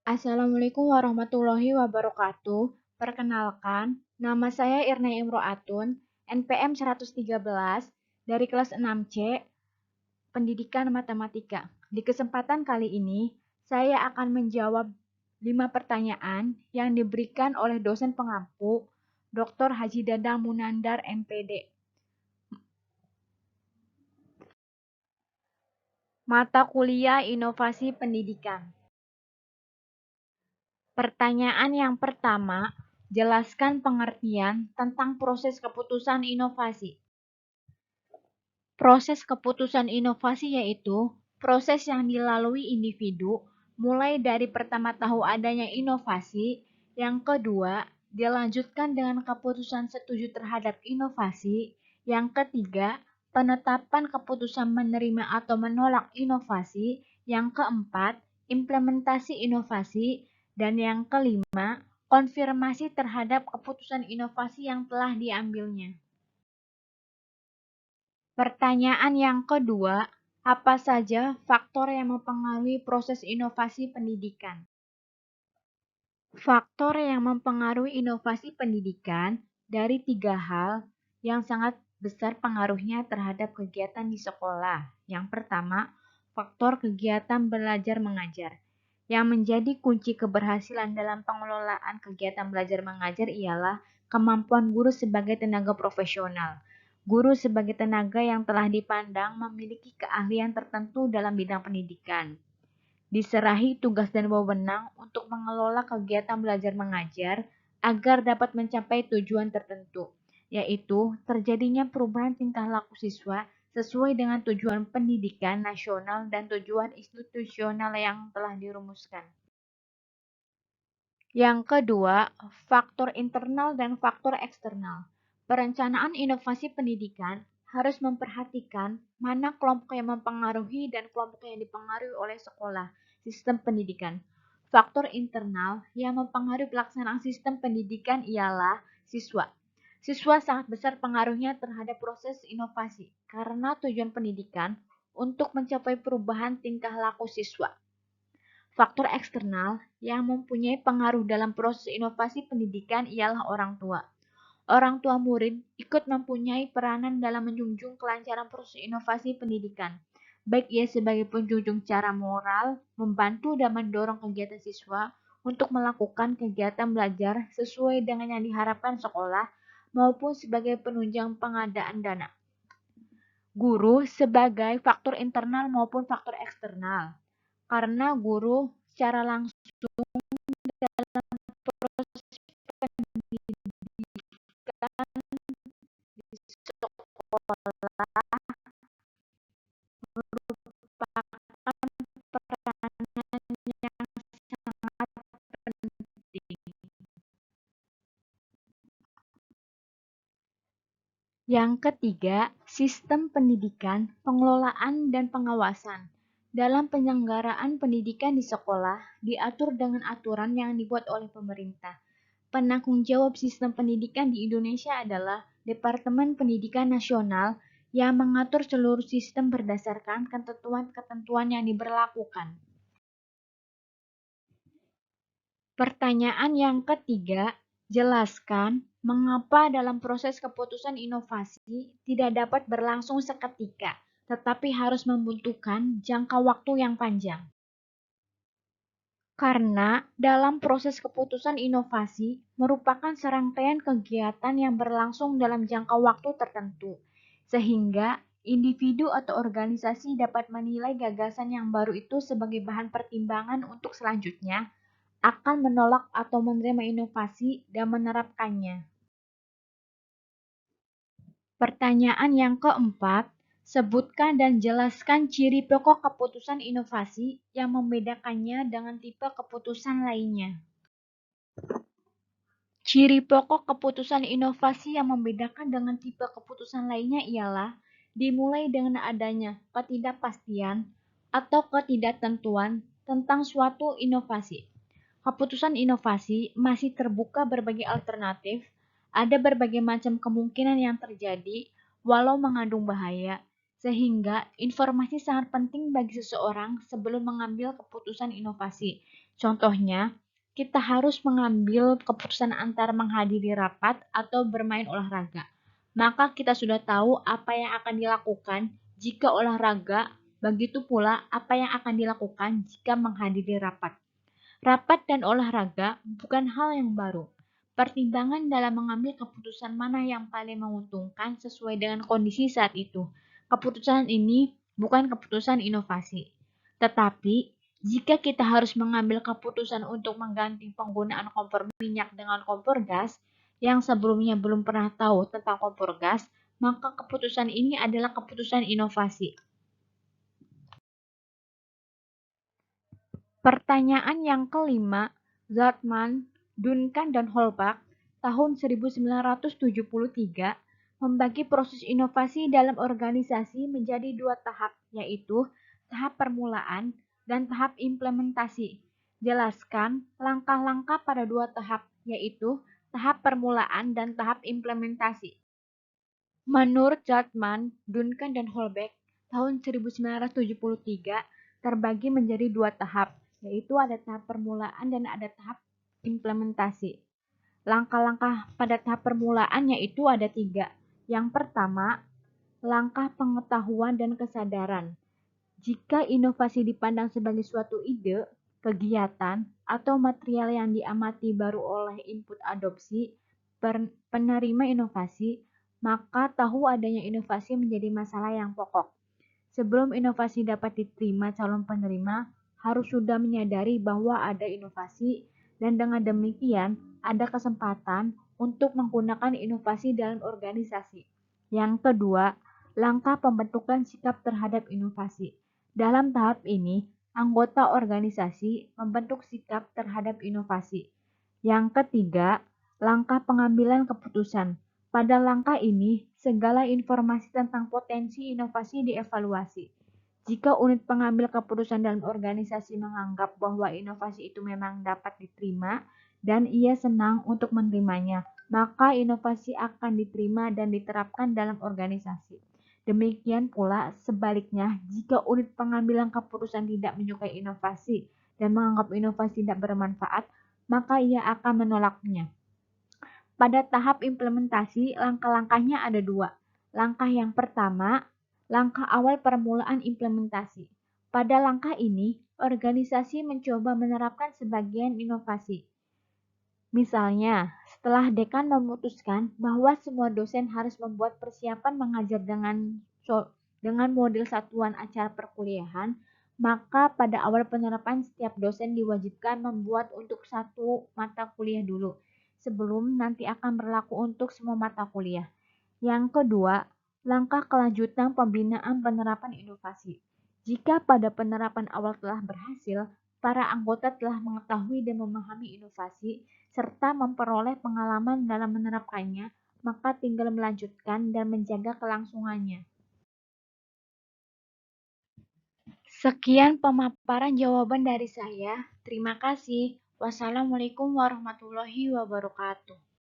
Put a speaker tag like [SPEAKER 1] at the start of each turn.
[SPEAKER 1] Assalamualaikum warahmatullahi wabarakatuh. Perkenalkan, nama saya Irna Imro'atun, NPM 113 dari kelas 6C, Pendidikan Matematika. Di kesempatan kali ini, saya akan menjawab 5 pertanyaan yang diberikan oleh dosen pengampu, Dr. Haji Dadang Munandar, MPD. Mata Kuliah Inovasi Pendidikan. Pertanyaan yang pertama, jelaskan pengertian tentang proses keputusan inovasi. Proses keputusan inovasi yaitu proses yang dilalui individu mulai dari pertama tahu adanya inovasi, yang kedua dilanjutkan dengan keputusan setuju terhadap inovasi, yang ketiga penetapan keputusan menerima atau menolak inovasi, yang keempat implementasi inovasi, dan yang kelima konfirmasi terhadap keputusan inovasi yang telah diambilnya. Pertanyaan yang kedua, apa saja faktor yang mempengaruhi proses inovasi pendidikan? Faktor yang mempengaruhi inovasi pendidikan dari 3 hal yang sangat besar pengaruhnya terhadap kegiatan di sekolah. Yang pertama, faktor kegiatan belajar mengajar. Yang menjadi kunci keberhasilan dalam pengelolaan kegiatan belajar mengajar ialah kemampuan guru sebagai tenaga profesional. Guru sebagai tenaga yang telah dipandang memiliki keahlian tertentu dalam bidang pendidikan. Diserahi tugas dan wewenang untuk mengelola kegiatan belajar mengajar agar dapat mencapai tujuan tertentu, yaitu terjadinya perubahan tingkah laku siswa sesuai dengan tujuan pendidikan nasional dan tujuan institusional yang telah dirumuskan. Yang kedua, faktor internal dan faktor eksternal. Perencanaan inovasi pendidikan harus memperhatikan mana kelompok yang mempengaruhi dan kelompok yang dipengaruhi oleh sekolah, sistem pendidikan. Faktor internal yang mempengaruhi pelaksanaan sistem pendidikan ialah siswa. Siswa sangat besar pengaruhnya terhadap proses inovasi karena tujuan pendidikan untuk mencapai perubahan tingkah laku siswa. Faktor eksternal yang mempunyai pengaruh dalam proses inovasi pendidikan ialah orang tua. Orang tua murid ikut mempunyai peranan dalam menjunjung kelancaran proses inovasi pendidikan, baik ia sebagai penjunjung cara moral, membantu dan mendorong kegiatan siswa untuk melakukan kegiatan belajar sesuai dengan yang diharapkan sekolah, maupun sebagai penunjang pengadaan dana. Guru sebagai faktor internal maupun faktor eksternal, karena guru secara langsung dalam proses pendidikan di sekolah merupakan peranan yang sangat penting. Yang ketiga, sistem pendidikan, pengelolaan, dan pengawasan. Dalam penyelenggaraan pendidikan di sekolah, diatur dengan aturan yang dibuat oleh pemerintah. Penanggung jawab sistem pendidikan di Indonesia adalah Departemen Pendidikan Nasional yang mengatur seluruh sistem berdasarkan ketentuan-ketentuan yang diberlakukan. Pertanyaan yang ketiga, jelaskan mengapa dalam proses keputusan inovasi tidak dapat berlangsung seketika, tetapi harus membutuhkan jangka waktu yang panjang. Karena dalam proses keputusan inovasi merupakan serangkaian kegiatan yang berlangsung dalam jangka waktu tertentu, sehingga individu atau organisasi dapat menilai gagasan yang baru itu sebagai bahan pertimbangan untuk selanjutnya akan menolak atau menerima inovasi dan menerapkannya. Pertanyaan yang keempat, sebutkan dan jelaskan ciri pokok keputusan inovasi yang membedakannya dengan tipe keputusan lainnya. Ciri pokok keputusan inovasi yang membedakan dengan tipe keputusan lainnya ialah dimulai dengan adanya ketidakpastian atau ketidaktentuan tentang suatu inovasi. Keputusan inovasi masih terbuka berbagai alternatif, ada berbagai macam kemungkinan yang terjadi walau mengandung bahaya, sehingga informasi sangat penting bagi seseorang sebelum mengambil keputusan inovasi. Contohnya, kita harus mengambil keputusan antara menghadiri rapat atau bermain olahraga. Maka kita sudah tahu apa yang akan dilakukan jika olahraga, begitu pula apa yang akan dilakukan jika menghadiri rapat. Rapat dan olahraga bukan hal yang baru. Pertimbangan dalam mengambil keputusan mana yang paling menguntungkan sesuai dengan kondisi saat itu. Keputusan ini bukan keputusan inovasi. Tetapi, jika kita harus mengambil keputusan untuk mengganti penggunaan kompor minyak dengan kompor gas, yang sebelumnya belum pernah tahu tentang kompor gas, maka keputusan ini adalah keputusan inovasi. Pertanyaan yang kelima, Zartman, Duncan, dan Holbach tahun 1973 membagi proses inovasi dalam organisasi menjadi dua tahap, yaitu tahap permulaan dan tahap implementasi. Jelaskan langkah-langkah pada dua tahap, yaitu tahap permulaan dan tahap implementasi. Menurut Zartman, Duncan, dan Holbach, tahun 1973 terbagi menjadi dua tahap, yaitu ada tahap permulaan dan ada tahap implementasi. Langkah-langkah pada tahap permulaan yaitu ada tiga. Yang pertama, langkah pengetahuan dan kesadaran. Jika inovasi dipandang sebagai suatu ide, kegiatan, atau material yang diamati baru oleh input adopsi, penerima inovasi, maka tahu adanya inovasi menjadi masalah yang pokok. Sebelum inovasi dapat diterima calon penerima, harus sudah menyadari bahwa ada inovasi dan dengan demikian ada kesempatan untuk menggunakan inovasi dalam organisasi. Yang kedua, langkah pembentukan sikap terhadap inovasi. Dalam tahap ini, anggota organisasi membentuk sikap terhadap inovasi. Yang ketiga, langkah pengambilan keputusan. Pada langkah ini, segala informasi tentang potensi inovasi dievaluasi. Jika unit pengambil keputusan dalam organisasi menganggap bahwa inovasi itu memang dapat diterima dan ia senang untuk menerimanya, maka inovasi akan diterima dan diterapkan dalam organisasi. Demikian pula sebaliknya, jika unit pengambilan keputusan tidak menyukai inovasi dan menganggap inovasi tidak bermanfaat, maka ia akan menolaknya. Pada tahap implementasi, langkah-langkahnya ada dua. Langkah yang pertama, langkah awal permulaan implementasi. Pada langkah ini, organisasi mencoba menerapkan sebagian inovasi. Misalnya, setelah dekan memutuskan bahwa semua dosen harus membuat persiapan mengajar dengan model satuan acara perkuliahan, maka pada awal penerapan setiap dosen diwajibkan membuat untuk satu mata kuliah dulu, sebelum nanti akan berlaku untuk semua mata kuliah. Yang kedua, langkah kelanjutan pembinaan penerapan inovasi. Jika pada penerapan awal telah berhasil, para anggota telah mengetahui dan memahami inovasi, serta memperoleh pengalaman dalam menerapkannya, maka tinggal melanjutkan dan menjaga kelangsungannya. Sekian pemaparan jawaban dari saya. Terima kasih. Wassalamualaikum warahmatullahi wabarakatuh.